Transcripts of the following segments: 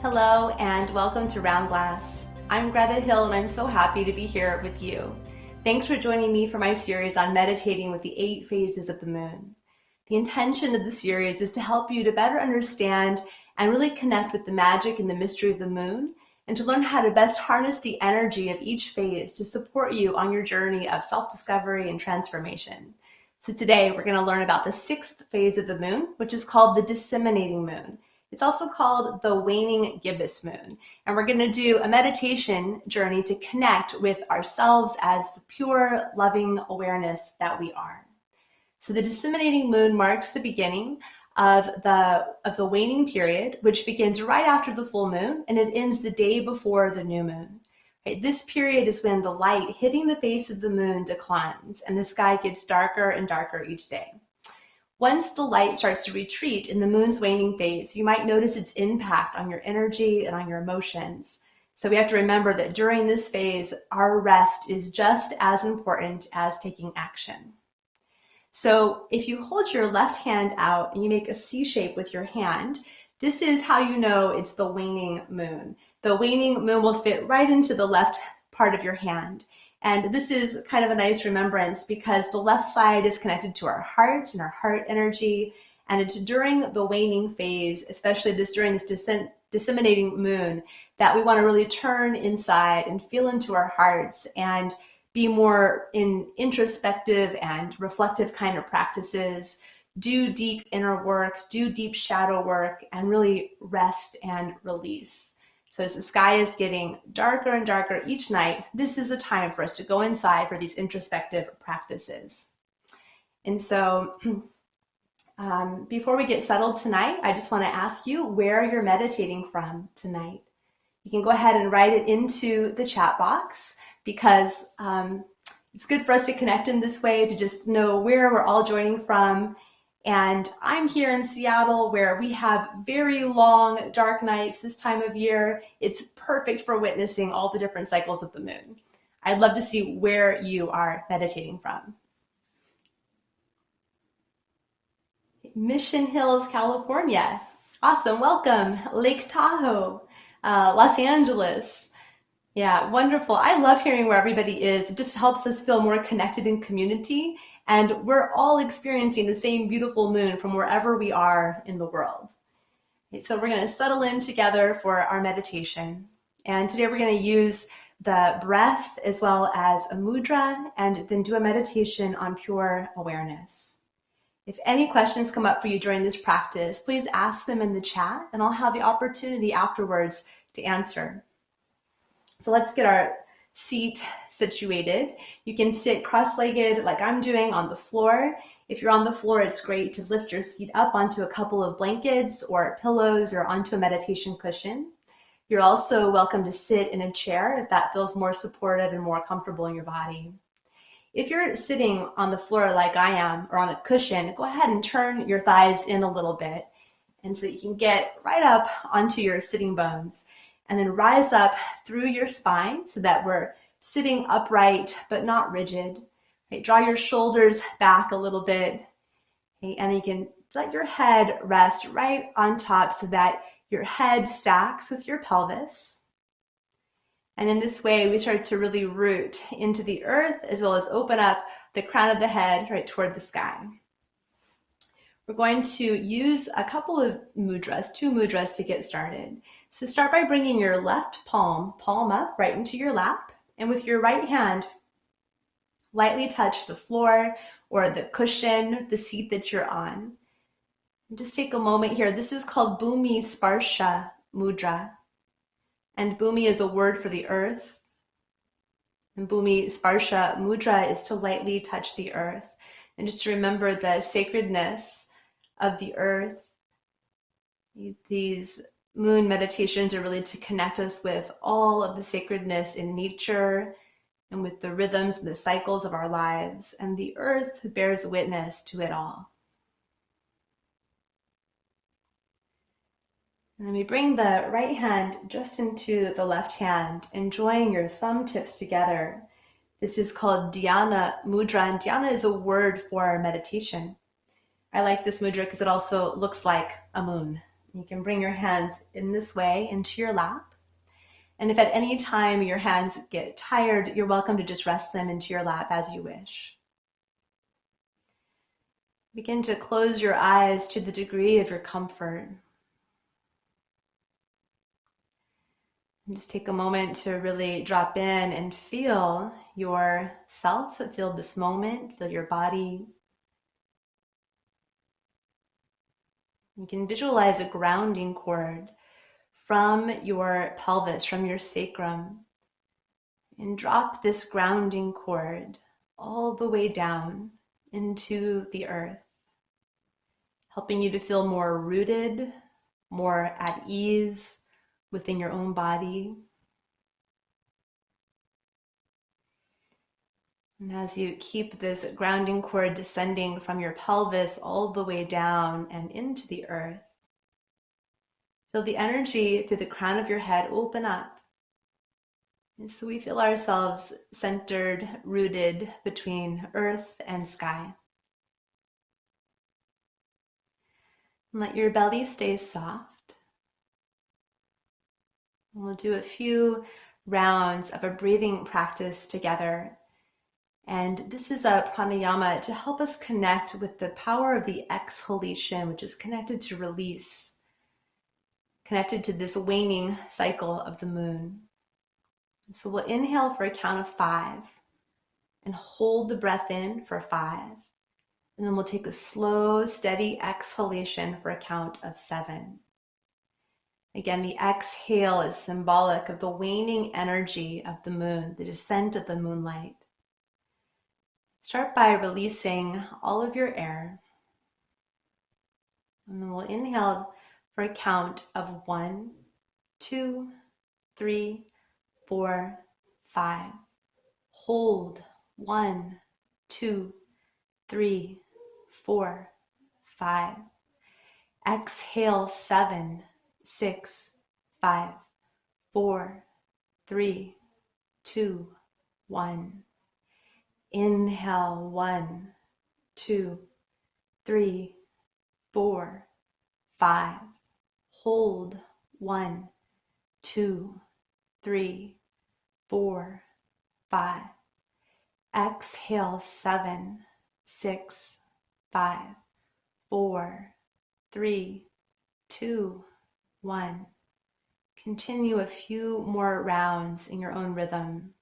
Hello and welcome to Round Glass. I'm Greta Hill and I'm so happy to be here with you. Thanks for joining me for my series on meditating with the 8 phases of the moon. The intention of the series is to help you to better understand and really connect with the magic and the mystery of the moon, and to learn how to best harness the energy of each phase to support you on your journey of self-discovery and transformation. So today we're going to learn about the 6th phase of the moon, which is called the Disseminating Moon. It's also called the waning gibbous moon. And we're going to do a meditation journey to connect with ourselves as the pure, loving awareness that we are. So the disseminating moon marks the beginning of the waning period, which begins right after the full moon, and it ends the day before the new moon. Right? This period is when the light hitting the face of the moon declines and the sky gets darker and darker each day. Once the light starts to retreat in the moon's waning phase, you might notice its impact on your energy and on your emotions. So we have to remember that during this phase, our rest is just as important as taking action. So if you hold your left hand out and you make a C shape with your hand, this is how you know it's the waning moon. The waning moon will fit right into the left part of your hand. And this is kind of a nice remembrance because the left side is connected to our heart and our heart energy. And it's during the waning phase, especially during this disseminating moon, that we want to really turn inside and feel into our hearts and be more in introspective and reflective kind of practices, do deep inner work, do deep shadow work, and really rest and release. So as the sky is getting darker and darker each night, this is the time for us to go inside for these introspective practices. And so before we get settled tonight, I just want to ask you where you're meditating from tonight. You can go ahead and write it into the chat box, because it's good for us to connect in this way, to just know where we're all joining from. And I'm here in Seattle, where we have very long, dark nights this time of year. It's perfect for witnessing all the different cycles of the moon. I'd love to see where you are meditating from. Mission Hills, California. Awesome, welcome. Lake Tahoe, Los Angeles. Yeah, wonderful. I love hearing where everybody is. It just helps us feel more connected in community. And we're all experiencing the same beautiful moon from wherever we are in the world. Okay, so we're going to settle in together for our meditation. And today we're going to use the breath as well as a mudra, and then do a meditation on pure awareness. If any questions come up for you during this practice, please ask them in the chat, and I'll have the opportunity afterwards to answer. So let's get our seat situated. You can sit cross-legged like I'm doing on the floor. If you're on the floor, it's great to lift your seat up onto a couple of blankets or pillows or onto a meditation cushion. You're also welcome to sit in a chair if that feels more supportive and more comfortable in your body. If you're sitting on the floor like I am, or on a cushion, go ahead and turn your thighs in a little bit, and so you can get right up onto your sitting bones. And then rise up through your spine so that we're sitting upright but not rigid. Right? Draw your shoulders back a little bit. Okay? And you can let your head rest right on top so that your head stacks with your pelvis. And in this way, we start to really root into the earth, as well as open up the crown of the head right toward the sky. We're going to use a couple of mudras, 2 mudras to get started. So start by bringing your left palm up right into your lap, and with your right hand, lightly touch the floor or the cushion, the seat that you're on. And just take a moment here. This is called Bhumi Sparsha Mudra. And Bhumi is a word for the earth. And Bhumi Sparsha Mudra is to lightly touch the earth. And just to remember the sacredness of the earth. These moon meditations are really to connect us with all of the sacredness in nature and with the rhythms and the cycles of our lives, and the earth bears witness to it all. And then we bring the right hand just into the left hand, enjoying your thumb tips together. This is called Dhyana Mudra, and Dhyana is a word for meditation. I like this mudra because it also looks like a moon. You can bring your hands in this way into your lap. And if at any time your hands get tired, you're welcome to just rest them into your lap as you wish. Begin to close your eyes to the degree of your comfort. And just take a moment to really drop in and feel yourself, feel this moment, feel your body. You can visualize a grounding cord from your pelvis, from your sacrum, and drop this grounding cord all the way down into the earth, helping you to feel more rooted, more at ease within your own body. And as you keep this grounding cord descending from your pelvis all the way down and into the earth, feel the energy through the crown of your head open up. And so we feel ourselves centered, rooted between earth and sky. And let your belly stay soft. And we'll do a few rounds of a breathing practice together. And this is a pranayama to help us connect with the power of the exhalation, which is connected to release, connected to this waning cycle of the moon. So we'll inhale for a count of 5 and hold the breath in for 5. And then we'll take a slow, steady exhalation for a count of 7. Again, the exhale is symbolic of the waning energy of the moon, the descent of the moonlight. Start by releasing all of your air. And then we'll inhale for a count of 1, 2, 3, 4, 5. Hold 1, 2, 3, 4, 5. Exhale 7, 6, 5, 4, 3, 2, 1. Inhale 1, 2, 3, 4, 5. Hold 1, 2, 3, 4, 5. Exhale 7, 6, 5, 4, 3, 2, 1. Continue a few more rounds in your own rhythm.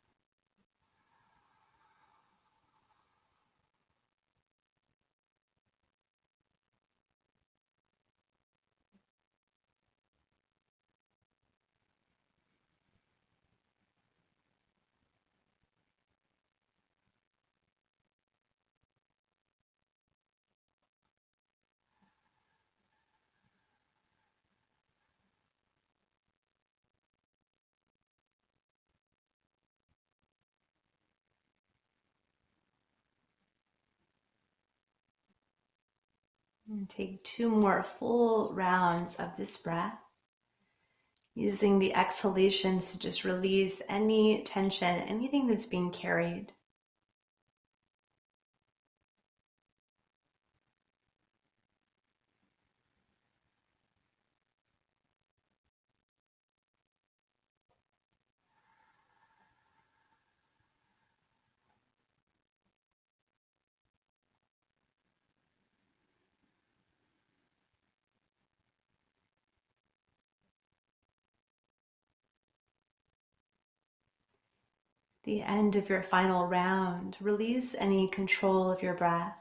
And take 2 more full rounds of this breath, using the exhalations to just release any tension, anything that's being carried. The end of your final round, release any control of your breath.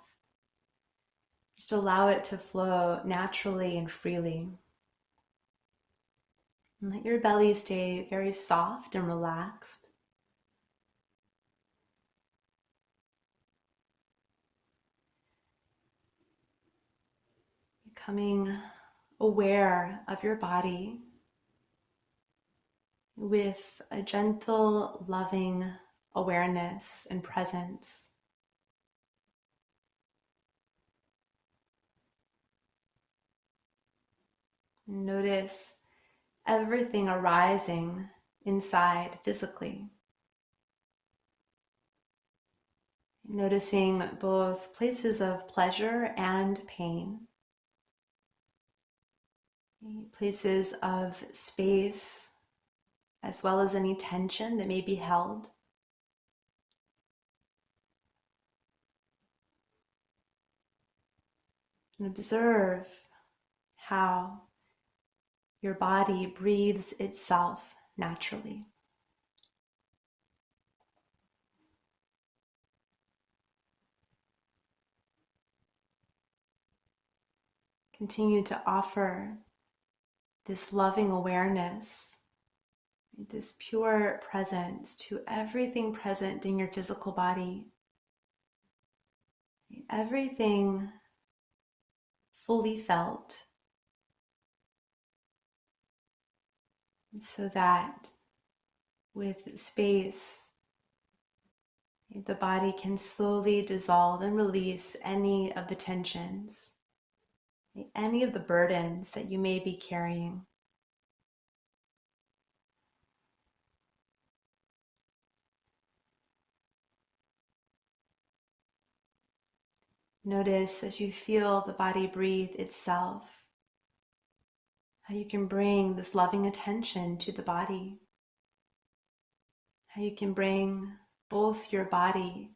Just allow it to flow naturally and freely. And let your belly stay very soft and relaxed. Becoming aware of your body with a gentle, loving awareness and presence. Notice everything arising inside physically. Noticing both places of pleasure and pain. places of space, as well as any tension that may be held. And observe how your body breathes itself naturally. Continue to offer this loving awareness, this pure presence to everything present in your physical body, everything fully felt, so that with space, the body can slowly dissolve and release any of the tensions, any of the burdens that you may be carrying. Notice as you feel the body breathe itself, how you can bring this loving attention to the body, how you can bring both your body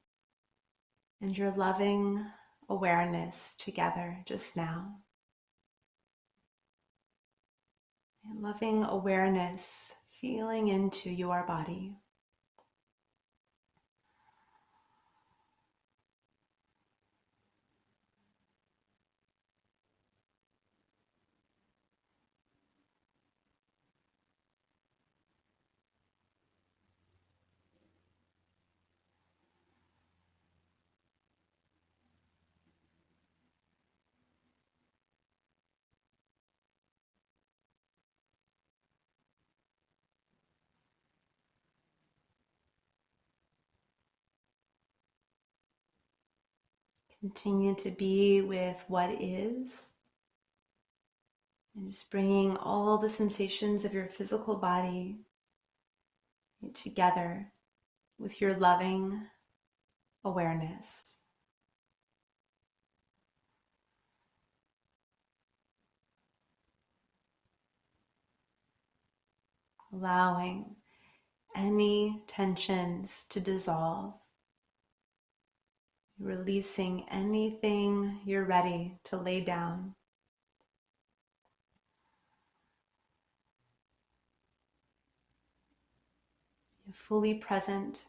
and your loving awareness together just now. And loving awareness feeling into your body. Continue to be with what is, and just bringing all the sensations of your physical body together with your loving awareness. Allowing any tensions to dissolve, releasing anything you're ready to lay down. You're fully present.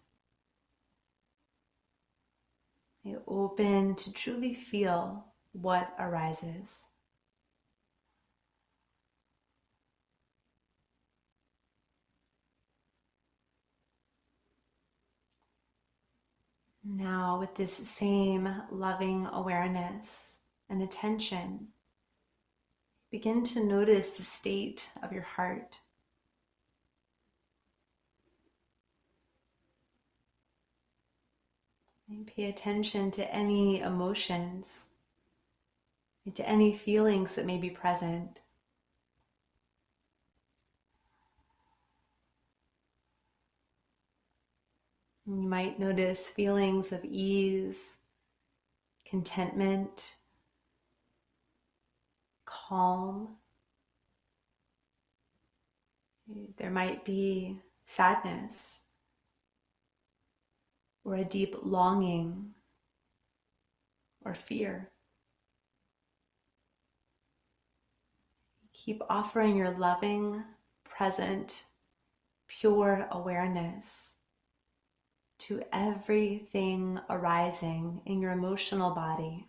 You're open to truly feel what arises. Now, with this same loving awareness and attention, begin to notice the state of your heart. And pay attention to any emotions, to any feelings that may be present. And you might notice feelings of ease, contentment, calm. There might be sadness or a deep longing or fear. Keep offering your loving, present, pure awareness to everything arising in your emotional body.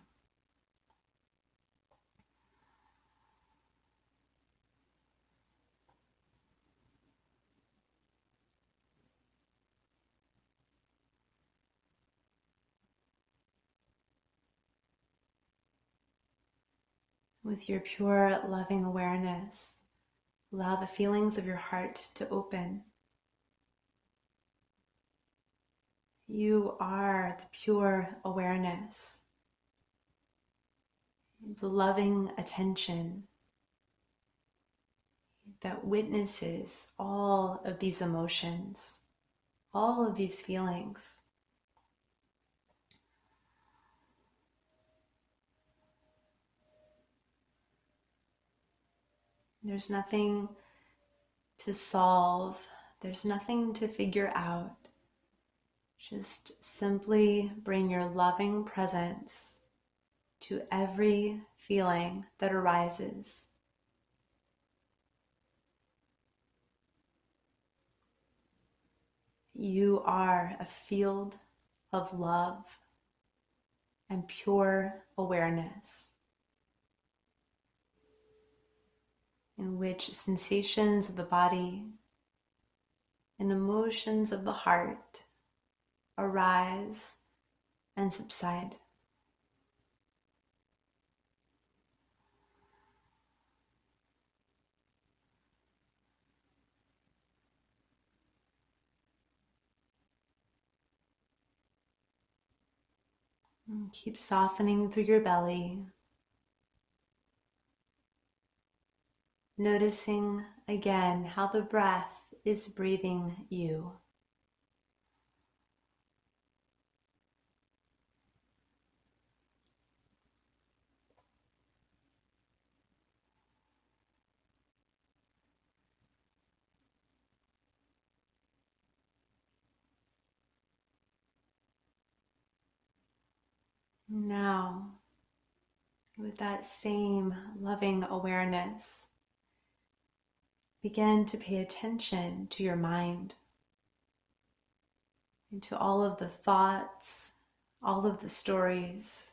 With your pure, loving awareness, allow the feelings of your heart to open. You are the pure awareness, the loving attention that witnesses all of these emotions, all of these feelings. There's nothing to solve. There's nothing to figure out. Just simply bring your loving presence to every feeling that arises. You are a field of love and pure awareness, in which sensations of the body and emotions of the heart arise and subside. And keep softening through your belly, noticing again how the breath is breathing you. Now, with that same loving awareness, begin to pay attention to your mind and to all of the thoughts, all of the stories,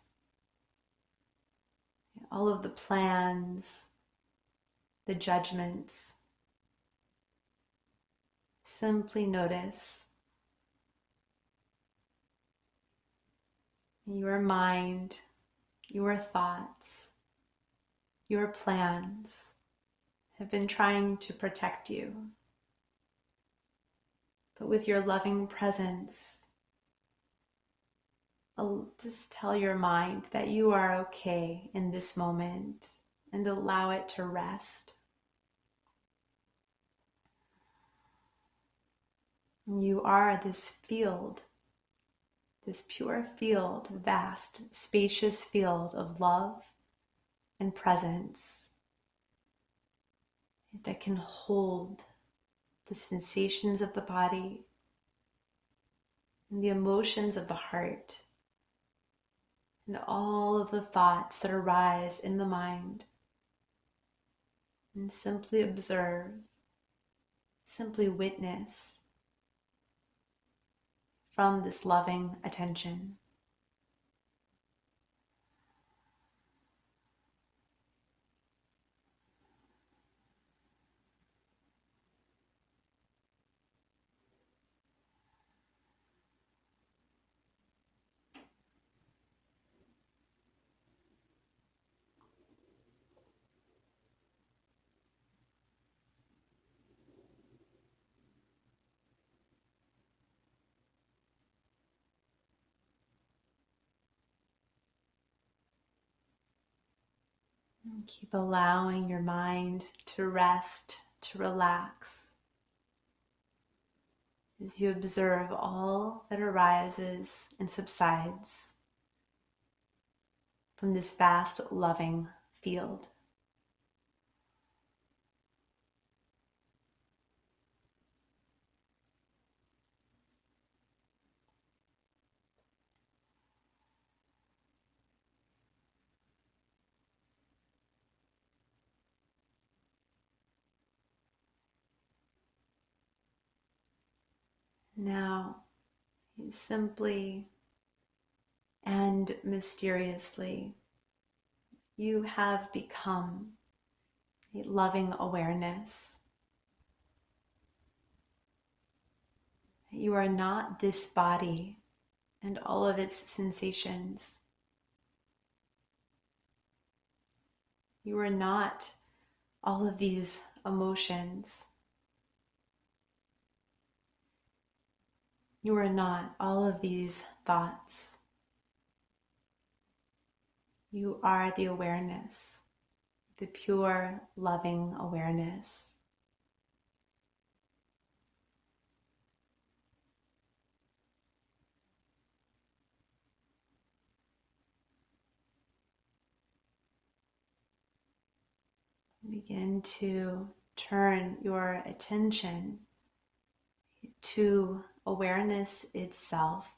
all of the plans, the judgments. Simply notice your mind, your thoughts, your plans have been trying to protect you. But with your loving presence, just tell your mind that you are okay in this moment and allow it to rest. You are this field, this pure field, vast, spacious field of love and presence that can hold the sensations of the body and the emotions of the heart and all of the thoughts that arise in the mind. And simply observe, simply witness from this loving attention. And keep allowing your mind to rest, to relax, as you observe all that arises and subsides from this vast, loving field. Now, simply and mysteriously, you have become a loving awareness. You are not this body and all of its sensations. You are not all of these emotions. You are not all of these thoughts. You are the awareness, the pure, loving awareness. Begin to turn your attention to awareness itself.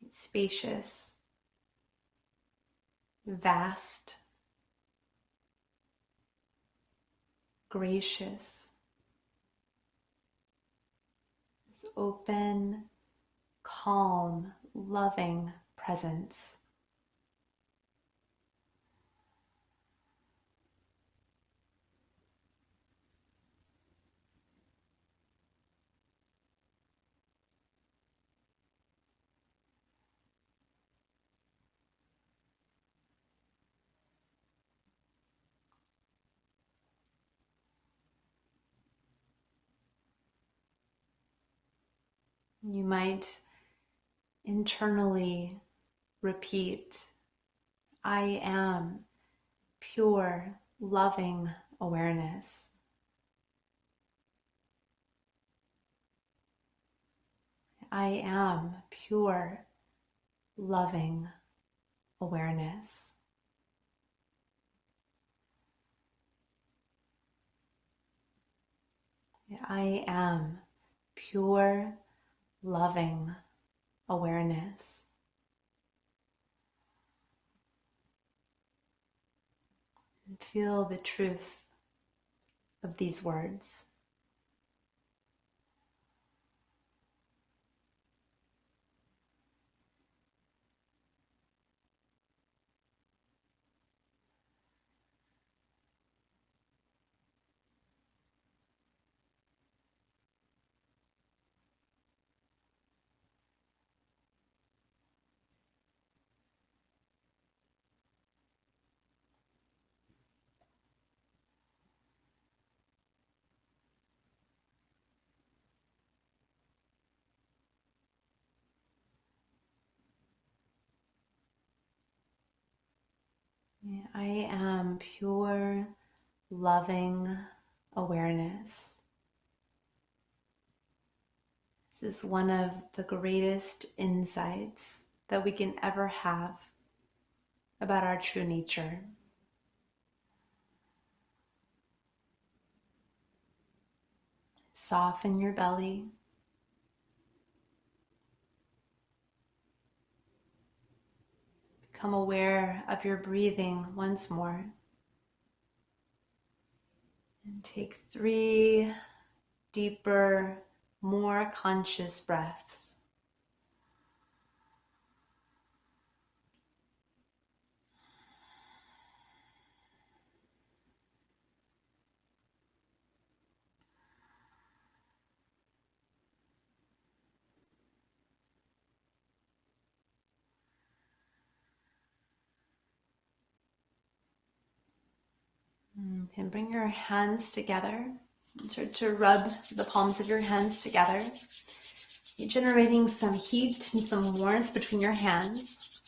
It's spacious, vast, gracious. It's open, calm, loving presence. You might internally repeat, I am pure, loving awareness. I am pure, loving awareness. I am pure, loving awareness. And feel the truth of these words. I am pure, loving awareness. This is one of the greatest insights that we can ever have about our true nature. Soften your belly. Become aware of your breathing once more. And take 3 deeper, more conscious breaths. And bring your hands together. Start to rub the palms of your hands together. You're generating some heat and some warmth between your hands.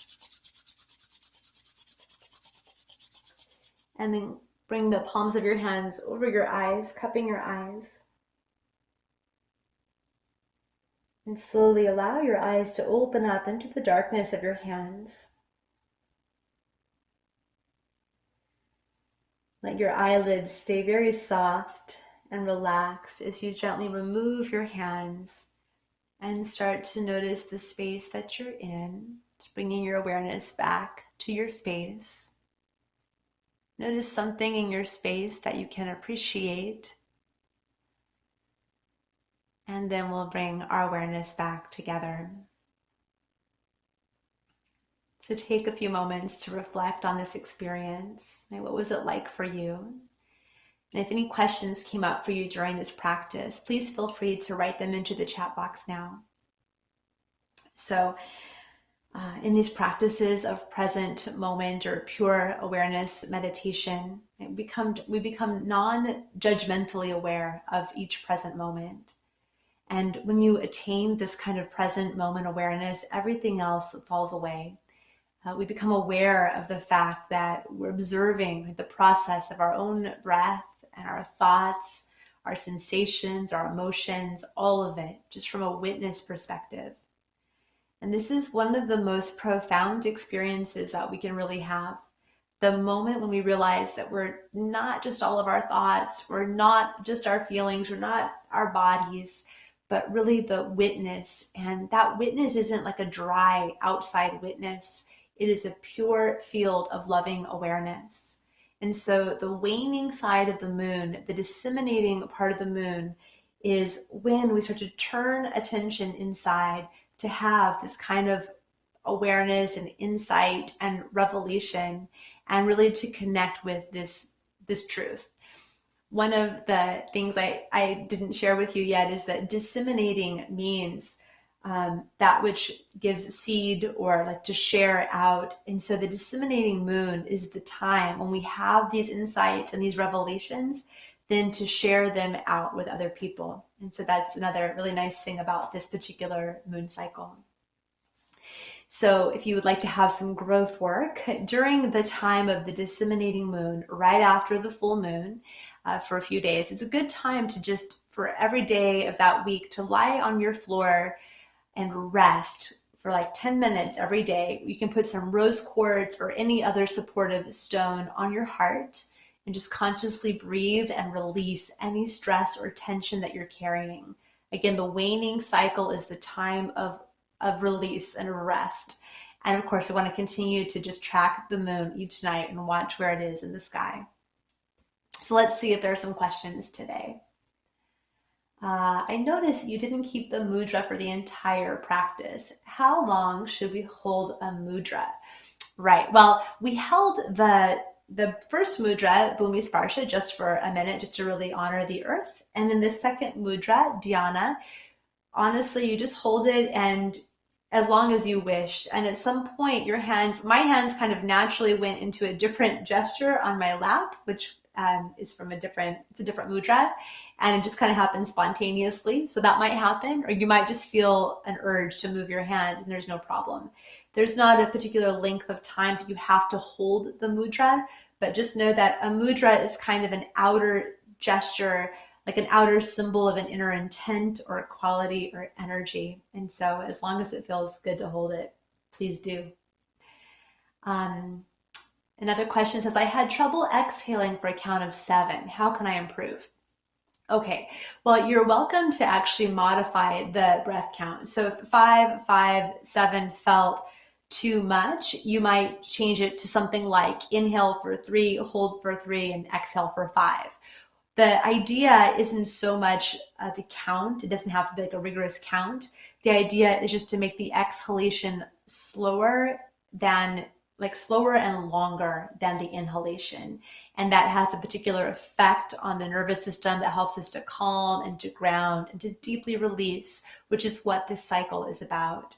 And then bring the palms of your hands over your eyes, cupping your eyes. And slowly allow your eyes to open up into the darkness of your hands. Let your eyelids stay very soft and relaxed as you gently remove your hands and start to notice the space that you're in, bringing your awareness back to your space. Notice something in your space that you can appreciate, and then we'll bring our awareness back together. So take a few moments to reflect on this experience. What was it like for you? And if any questions came up for you during this practice, please feel free to write them into the chat box now. So in these practices of present moment or pure awareness meditation, we become non-judgmentally aware of each present moment. And when you attain this kind of present moment awareness, everything else falls away. We become aware of the fact that we're observing the process of our own breath and our thoughts, our sensations, our emotions, all of it, just from a witness perspective. And this is one of the most profound experiences that we can really have. the moment when we realize that we're not just all of our thoughts, we're not just our feelings, we're not our bodies, but really the witness. And that witness isn't like a dry outside witness. It is a pure field of loving awareness. And so the waning side of the moon, the disseminating part of the moon, is when we start to turn attention inside to have this kind of awareness and insight and revelation, and really to connect with this truth. One of the things I didn't share with you yet is that disseminating means that which gives seed, or like to share out. And so the disseminating moon is the time when we have these insights and these revelations, then to share them out with other people. And so that's another really nice thing about this particular moon cycle. So if you would like to have some growth work during the time of the disseminating moon, right after the full moon, for a few days, it's a good time to just, for every day of that week, to lie on your floor and rest for like 10 minutes every day. You can put some rose quartz or any other supportive stone on your heart and just consciously breathe and release any stress or tension that you're carrying. Again, the waning cycle is the time of release and rest. And of course, we want to continue to just track the moon each night and watch where it is in the sky. So let's see if there are some questions today. I noticed you didn't keep the mudra for the entire practice. How long should we hold a mudra? Right. Well, we held the first mudra, Bhumi Sparsha, just for a minute, just to really honor the earth. And then the second mudra, dhyana, honestly, you just hold it and as long as you wish. And at some point, my hands kind of naturally went into a different gesture on my lap, which is from it's a different mudra, and it just kind of happens spontaneously. So that might happen, or you might just feel an urge to move your hands, and there's no problem. There's not a particular length of time that you have to hold the mudra, but just know that a mudra is kind of an outer gesture, like an outer symbol of an inner intent or quality or energy. And so as long as it feels good to hold it, please do. Another question says, I had trouble exhaling for a count of 7. How can I improve? Okay, well, you're welcome to actually modify the breath count. So if 5, 5, 7 felt too much, you might change it to something like inhale for 3, hold for 3, and exhale for 5. The idea isn't so much the count. It doesn't have to be like a rigorous count. The idea is just to make the exhalation slower and longer than the inhalation. And that has a particular effect on the nervous system that helps us to calm and to ground and to deeply release, which is what this cycle is about.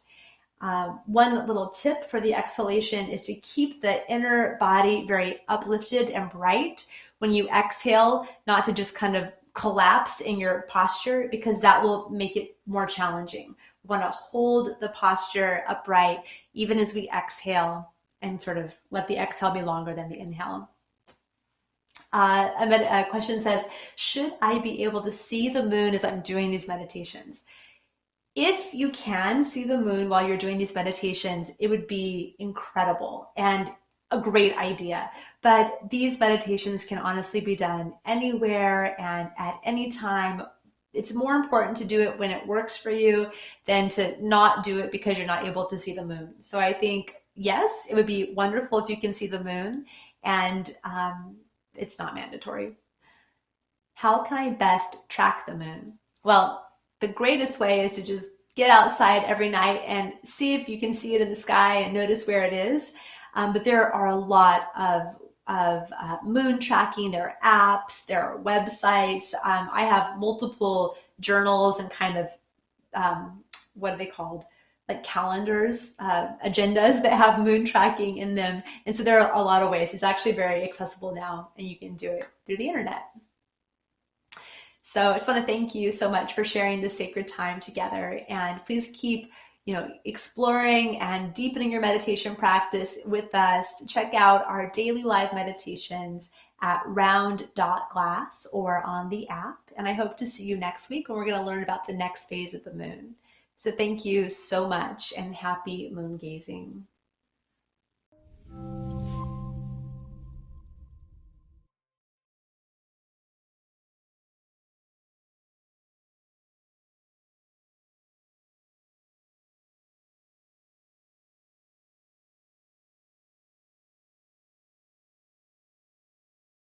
One little tip for the exhalation is to keep the inner body very uplifted and bright when you exhale, not to just kind of collapse in your posture, because that will make it more challenging. We want to hold the posture upright even as we exhale, and sort of let the exhale be longer than the inhale. A question says, should I be able to see the moon as I'm doing these meditations? If you can see the moon while you're doing these meditations, it would be incredible and a great idea. But these meditations can honestly be done anywhere and at any time. It's more important to do it when it works for you than to not do it because you're not able to see the moon. So I think, yes, it would be wonderful if you can see the moon, and it's not mandatory. How can I best track the moon? Well, the greatest way is to just get outside every night and see if you can see it in the sky and notice where it is. But there are a lot of moon tracking. There are apps, there are websites. I have multiple journals and kind of, what are they called? Like calendars, agendas that have moon tracking in them. And so there are a lot of ways. It's actually very accessible now, and you can do it through the internet. So I just want to thank you so much for sharing this sacred time together, and please keep exploring and deepening your meditation practice with us. Check out our daily live meditations at round.glass or on the app. And I hope to see you next week when we're going to learn about the next phase of the moon. So thank you so much, and happy moon gazing.